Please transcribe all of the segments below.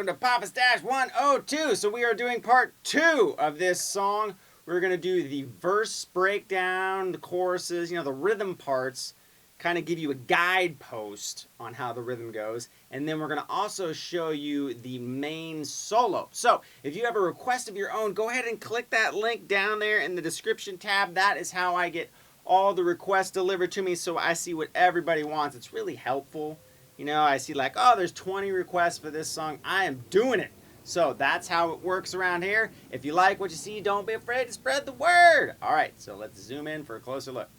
welcome to Papastache 102. So we are doing part 2 of this song. We're going to do the verse breakdown, the choruses, the rhythm parts, kind of give you a guidepost on how the rhythm goes. And then we're going to also show you the main solo. So if you have a request of your own, go ahead and click that link down there in the description tab. That is how I get all the requests delivered to me, so I see what everybody wants. It's really helpful. I see like, oh, there's 20 requests for this song. I am doing it. So that's how it works around here. If you like what you see, don't be afraid to spread the word. All right, so let's zoom in for a closer look.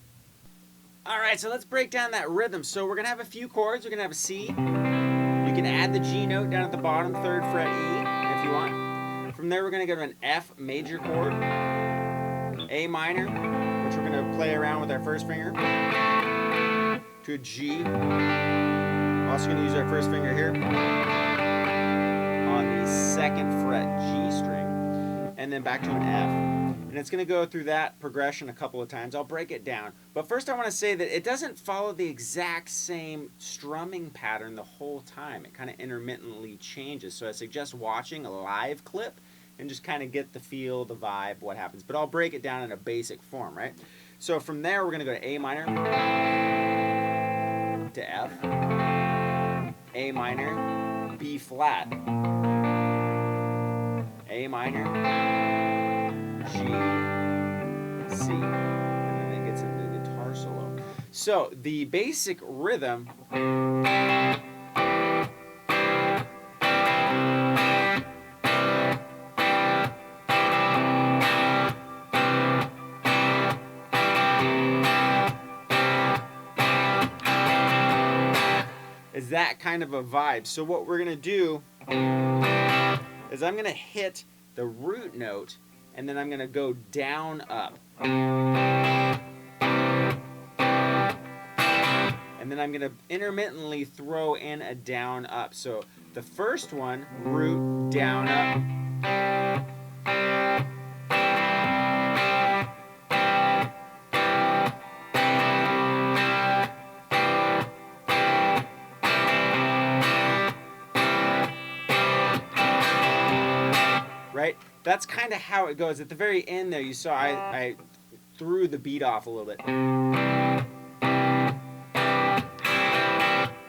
All right, so let's break down that rhythm. So we're going to have a few chords. We're going to have a C. You can add the G note down at the bottom, 3rd fret E, if you want. From there, we're going to go to an F major chord, A minor, which we're going to play around with our first finger, to a G. Also going to use our first finger here on the 2nd fret G string, and then back to an F. And it's going to go through that progression a couple of times. I'll break it down. But first I want to say that it doesn't follow the exact same strumming pattern the whole time. It kind of intermittently changes. So I suggest watching a live clip and just kind of get the feel, the vibe, what happens. But I'll break it down in a basic form, right? So from there we're going to go to A minor to F. A minor, B flat, A minor, G, C, and then it gets into the guitar solo. So the basic rhythm is that kind of a vibe. So what we're going to do is I'm going to hit the root note and then I'm going to go down up. And then I'm going to intermittently throw in a down up. So the first one, root, down up. Right? That's kind of how it goes. At the very end there, you saw I threw the beat off a little bit. And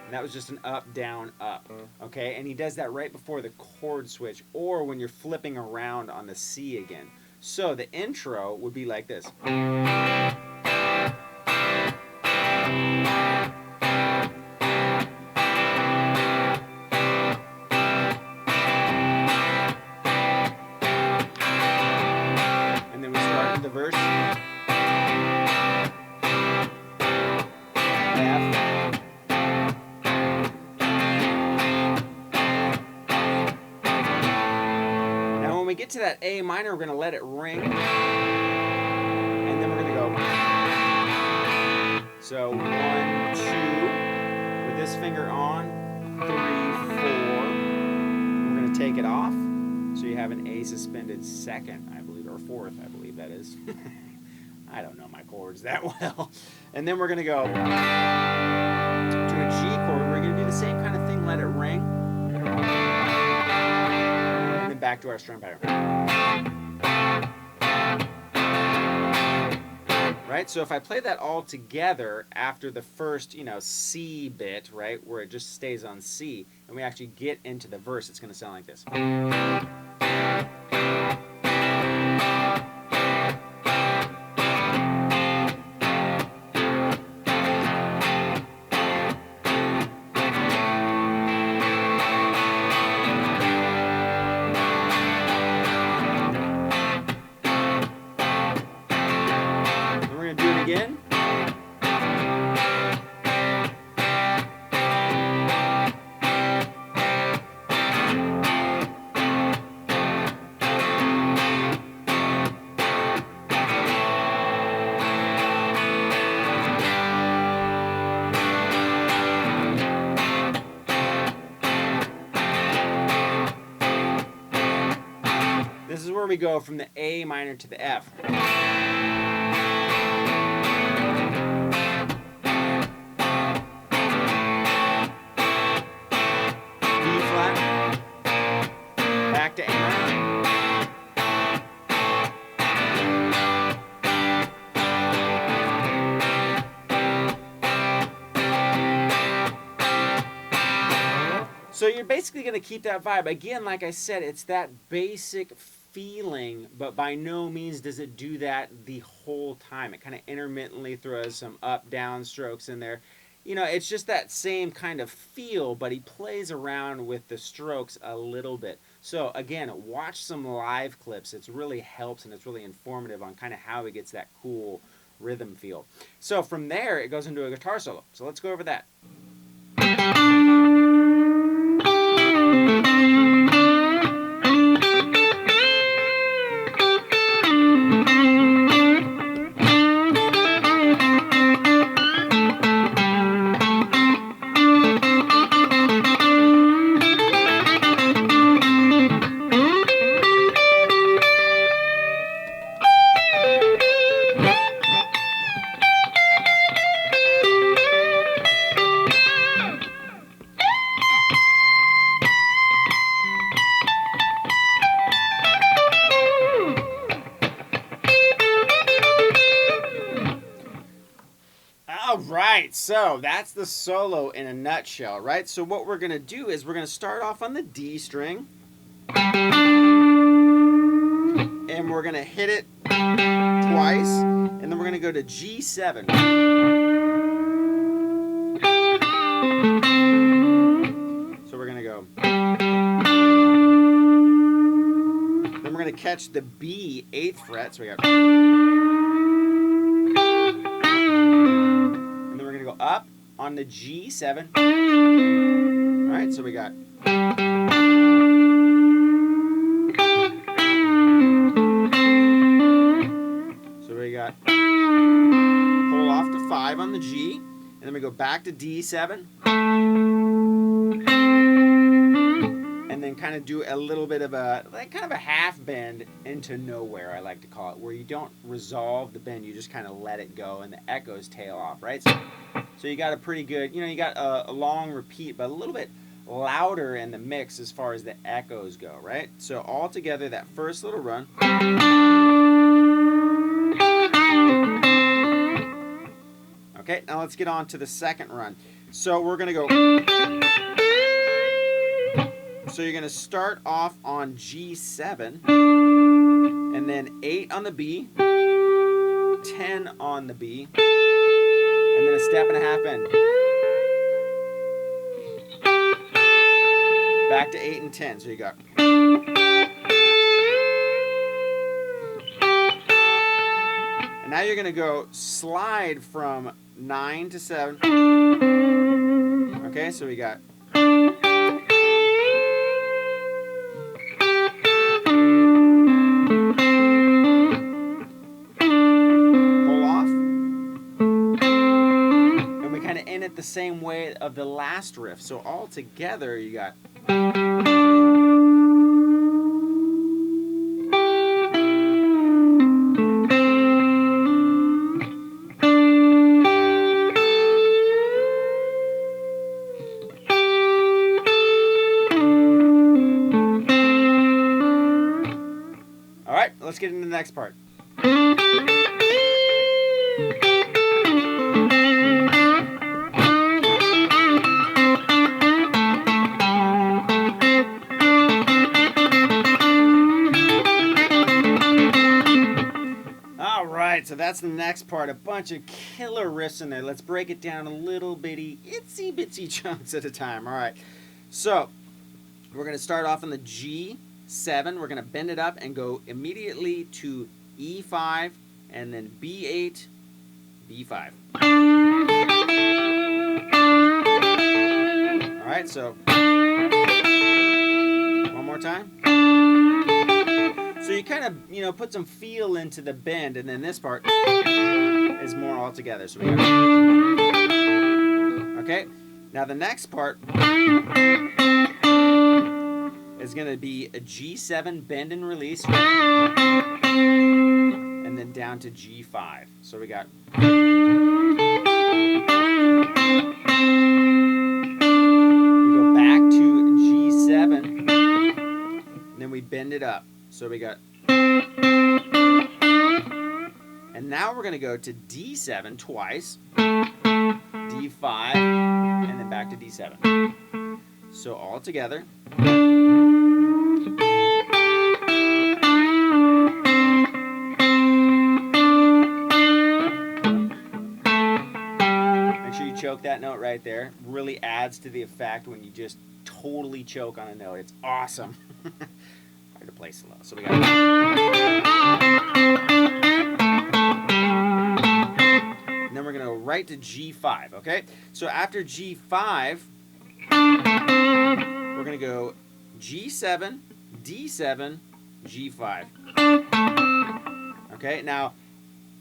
that was just an up, down, up. Okay? And he does that right before the chord switch or when you're flipping around on the C again. So the intro would be like this. The verse, F, now when we get to that A minor, we're going to let it ring, and then we're going to go, so 1, 2, with this finger on, 3, 4, we're going to take it off, so you have an A suspended 2nd, I believe, or 4th, I believe that is. I don't know my chords that well. And then we're going to go to a G chord. We're going to do the same kind of thing, let it ring. And then back to our strum pattern. Right? So if I play that all together after the first, C bit, right, where it just stays on C, and we actually get into the verse, it's going to sound like this. Again. This is where we go from the A minor to the F. So you're basically going to keep that vibe. Again, like I said, it's that basic feeling, but by no means does it do that the whole time. It kind of intermittently throws some up, down strokes in there. You know, it's just that same kind of feel, but he plays around with the strokes a little bit. So again, watch some live clips. It really helps and it's really informative on kind of how he gets that cool rhythm feel. So from there, it goes into a guitar solo. So let's go over that. All right, so that's the solo in a nutshell, right? So what we're going to do is we're going to start off on the D string, and we're going to hit it twice, and then we're going to go to G7. So we're going to go. Then we're going to catch the B 8th fret, so we got. Up on the G7. All right, so we got. So we got. Pull off to 5 on the G, and then we go back to D7. And then kind of do a little bit of a, like kind of a half bend into nowhere, I like to call it, where you don't resolve the bend, you just kind of let it go and the echoes tail off, right? So you got a pretty good, you know, you got a long repeat, but a little bit louder in the mix as far as the echoes go, right? So all together, that first little run. Okay, now let's get on to the second run. So we're going to go. So you're going to start off on G7, and then 8 on the B, 10 on the B, and then a step and a half bend. Back to 8 and 10. So you got. And now you're going to go slide from 9 to 7. Okay, so we got. It the same way of the last riff. So all together you got. All right, let's get into the next part. So that's the next part, a bunch of killer riffs in there. Let's break it down a little bitty, itsy bitsy chunks at a time. All right, so we're going to start off on the G7. We're going to bend it up and go immediately to E5 and then B8, B5. All right, so one more time. So you kind of, you know, put some feel into the bend, and then this part is more all together. So we got. Okay, now the next part is going to be a G7 bend and release, and then down to G5. So we got. We go back to G7, and then we bend it up. So we got, and now we're going to go to D7 twice, D5, and then back to D7. So all together. Make sure you choke that note right there. Really adds to the effect when you just totally choke on a note. It's awesome. Hard to play slow. So we got. And then we're going to go right to G5, okay? So after G5, we're going to go G7, D7, G5. Okay, now,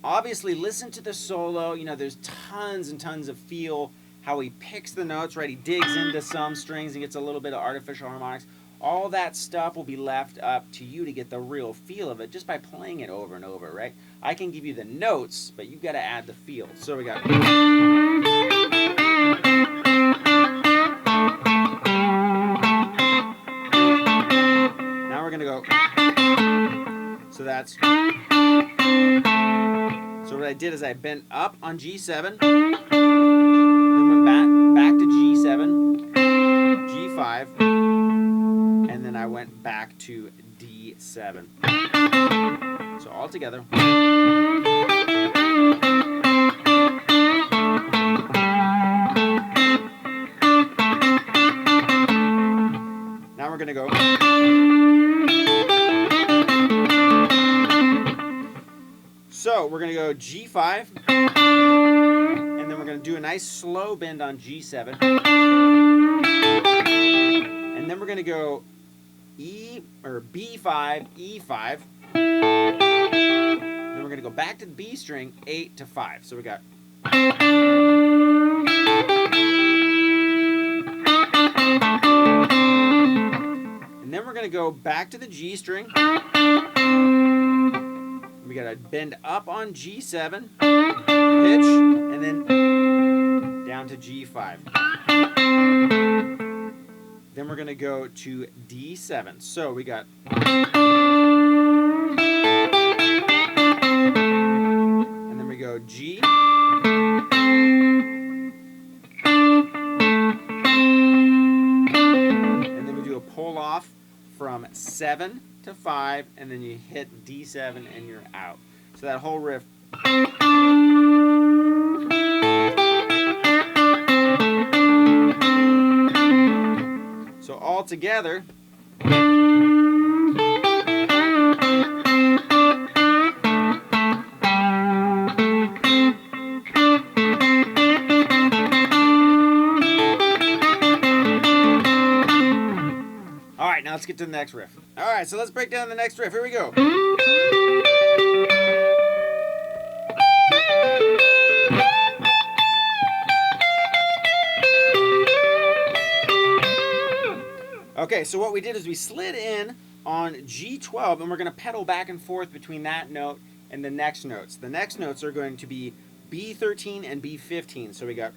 obviously, listen to the solo. You know, there's tons and tons of feel, how he picks the notes, right? He digs into some strings and gets a little bit of artificial harmonics. All that stuff will be left up to you to get the real feel of it just by playing it over and over, right? I can give you the notes, but you've got to add the feel. So we got. Now we're going to go. So that's. So what I did is I bent up on G7, then went back to G7, G5, and then I went back to D7. So all together. Now we're going to go. So we're going to go G5, and then we're going to do a nice slow bend on G7, and then we're going to go B5, E5, then we're going to go back to the B string, 8 to 5. So we got. And then we're going to go back to the G string. We got to bend up on G7, pitch, and then down to G5. Then we're going to go to D7. So we got. And then we go G. And then we do a pull off from 7 to 5, and then you hit D7 and you're out. So that whole riff. So all together. Alright, now let's get to the next riff. Alright, so let's break down the next riff. Here we go. Okay, so what we did is we slid in on G12, and we're going to pedal back and forth between that note and the next notes. The next notes are going to be B13 and B15. So we got.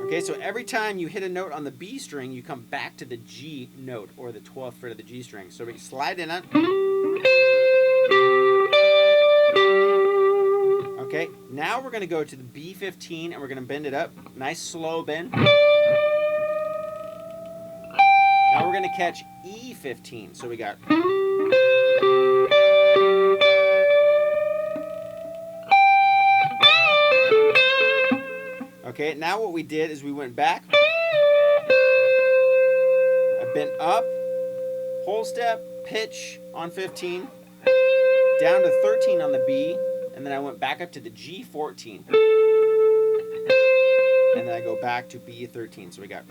Okay, so every time you hit a note on the B string, you come back to the G note, or the 12th fret of the G string. So we slide in it. Okay, now we're going to go to the B15, and we're going to bend it up. Nice slow bend. Now we're going to catch E15. So we got. Okay, now what we did is we went back. I bent up, whole step, pitch on 15, down to 13 on the B, and then I went back up to the G14. And then I go back to B13. So we got.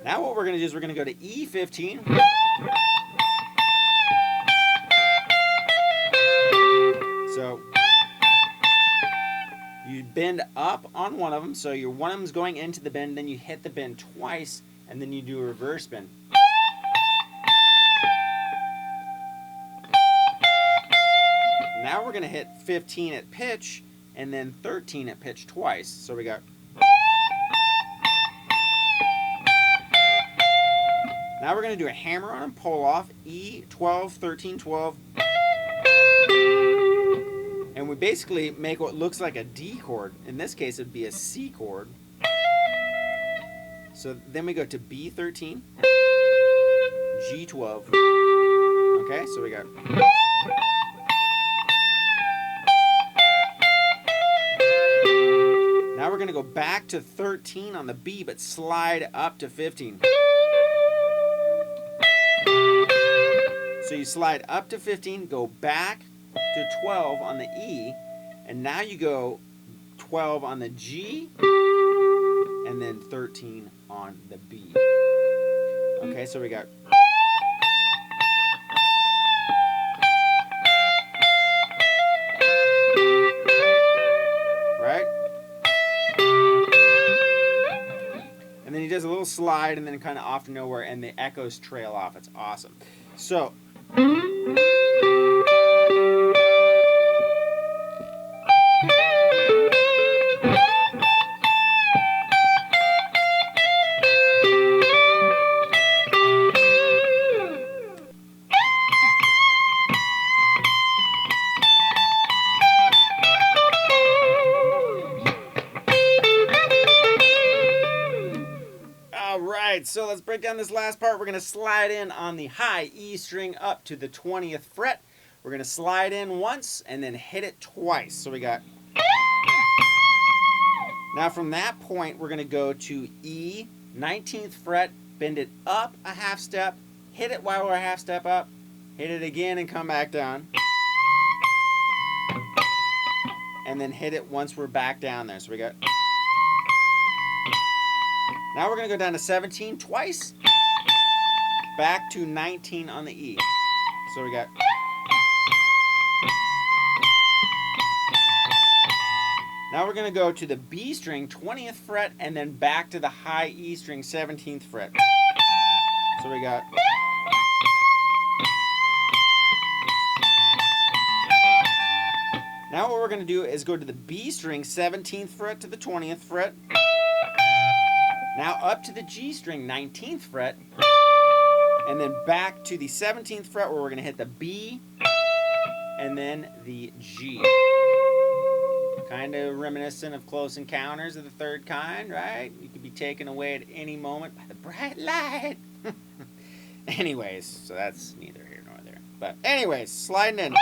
Now what we're going to do is we're going to go to E15. So you bend up on one of them, so your one of them's going into the bend, then you hit the bend twice, and then you do a reverse bend. Now we're going to hit 15 at pitch, and then 13 at pitch twice. So we got. Now we're going to do a hammer on and pull off, E12, 13, 12. we basically make what looks like a D chord. In this case, it would be a C chord. So then we go to B13, G12. Okay, so we got. Now we're going to go back to 13 on the B, but slide up to 15. So you slide up to 15, go back to 12 on the E, and now you go 12 on the G, and then 13 on the B. Okay, so we got. Right? And then he does a little slide and then kind of off to nowhere, and the echoes trail off. It's awesome. So. Alright, so let's break down this last part. We're going to slide in on the high E string up to the 20th fret. We're going to slide in once and then hit it twice. So we got. Now from that point, we're going to go to E, 19th fret, bend it up a half step, hit it while we're a half step up, hit it again and come back down. And then hit it once we're back down there. So we got. Now we're going to go down to 17 twice, back to 19 on the E. So we got. Now we're going to go to the B string, 20th fret, and then back to the high E string, 17th fret. So we got. Now what we're going to do is go to the B string, 17th fret to the 20th fret. Now up to the G string, 19th fret, and then back to the 17th fret where we're going to hit the B and then the G. Kind of reminiscent of Close Encounters of the Third Kind, right? You could be taken away at any moment by the bright light. Anyways, so that's neither here nor there. But anyways, sliding in.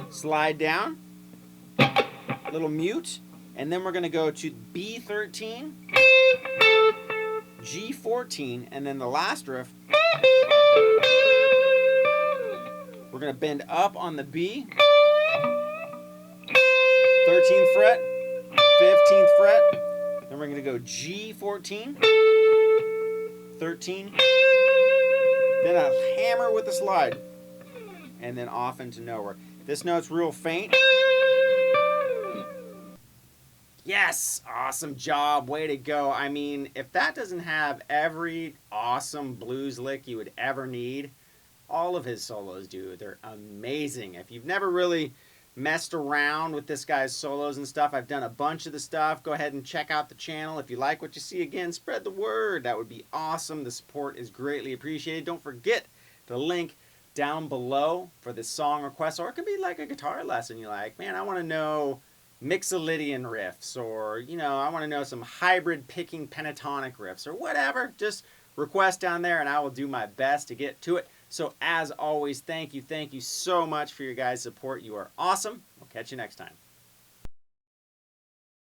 Slide down, little mute, and then we're going to go to B13, G14, and then the last riff, we're going to bend up on the B, 13th fret, 15th fret, then we're going to go G14, 13, then a hammer with the slide, and then off into nowhere. This note's real faint. Yes! Awesome job. Way to go. I mean, if that doesn't have every awesome blues lick you would ever need, all of his solos do. They're amazing. If you've never really messed around with this guy's solos and stuff, I've done a bunch of the stuff. Go ahead and check out the channel. If you like what you see, again, spread the word. That would be awesome. The support is greatly appreciated. Don't forget the link down below for the song request, or it could be like a guitar lesson. You're like, man, I want to know Mixolydian riffs, or you know, I want to know some hybrid picking pentatonic riffs, or whatever. Just request down there and I will do my best to get to it. So as always, thank you so much for your guys' support. You are awesome. We'll catch you next time.